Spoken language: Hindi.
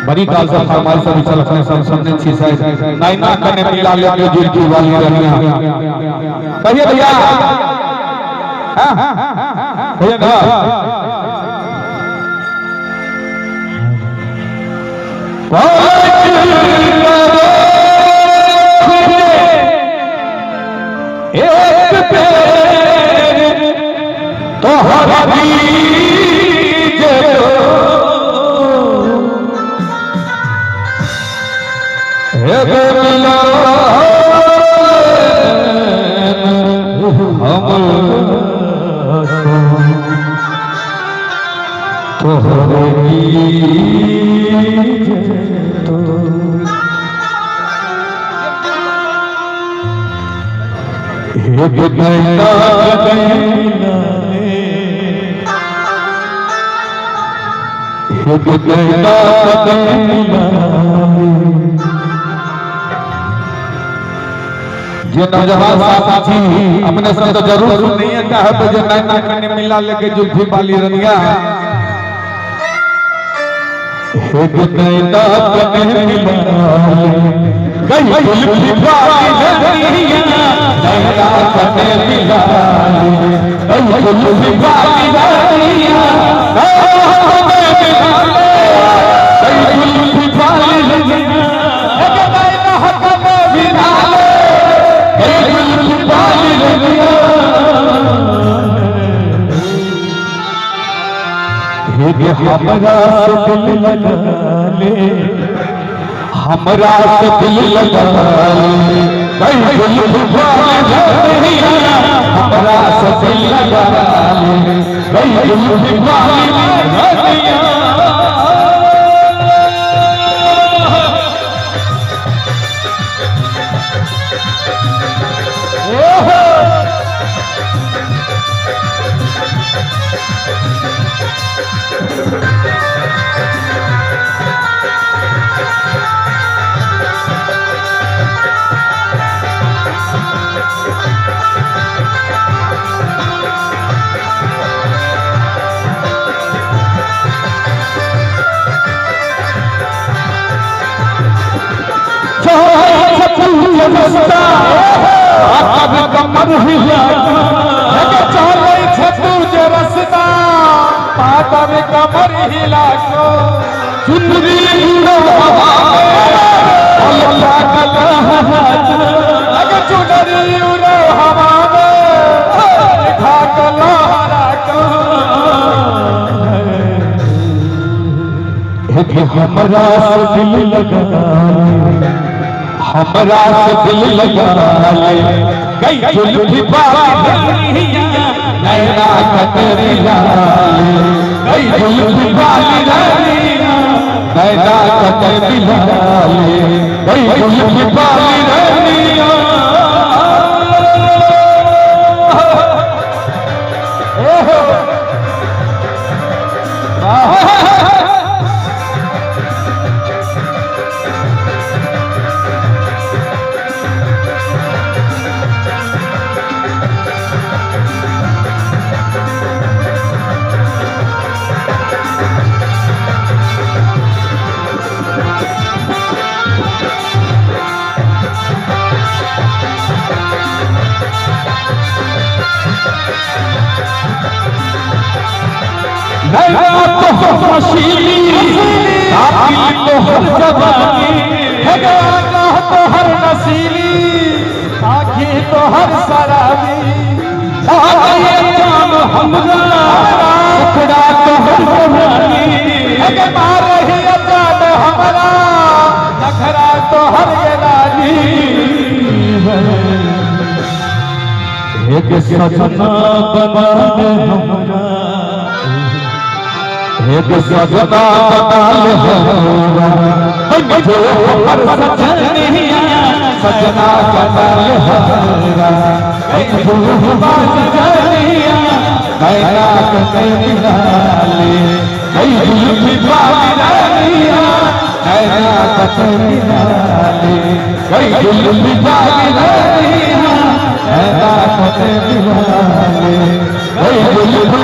बड़ी काल से हमारे सभी चलने सब सबने छी साइड नाइना करने मिला ले जुल की वाली रनिया कहिए भैया हां भैया ना एक तो हरी जो नौजवान साथी अपने से तो जरूर सुनिए चाहे तो जो नैना करने मिला लेके जुल्फी वाली रनिया नैना करने मिला गई जुल्फी वाली रनिया नैना करने मिला गई जुल्फी वाली रनिया हमरा से दिल लगा ले हमरा से दिल लगा ले भाई दिल वाला हमरा से दिल लगा ले भाई दिल वाला कमर हिला चले छतू जे रसता पातर कमर हिला को चुनरी उड़ो हवा में अल्लाह कला अगर चुनरी उड़ो हवा में खा कला हरा को हमरा से दिल लगा हमरा से दिल लगा ले गई जुल्फी वाली नैना करने मिला ले गई जुल्फी वाली नैना करने मिला ले गई जुल्फी वाली नशीली तो हर जवानी है तो हर नशीली आँखी तो हर शराबी जान हमरा टुकड़ा तो हर जवानी है मार ही जान हमरा नखरा तो हर रानी एक सजना बना हमरा एक सजना बदल होगा जो हर सजनिया सजना बदल होगा जो बात जनिया नैना करने मिला ले जुल्फी वाली नैना करने मिला ले जुल्फी वाली नैना करने मिला ले जुल्फी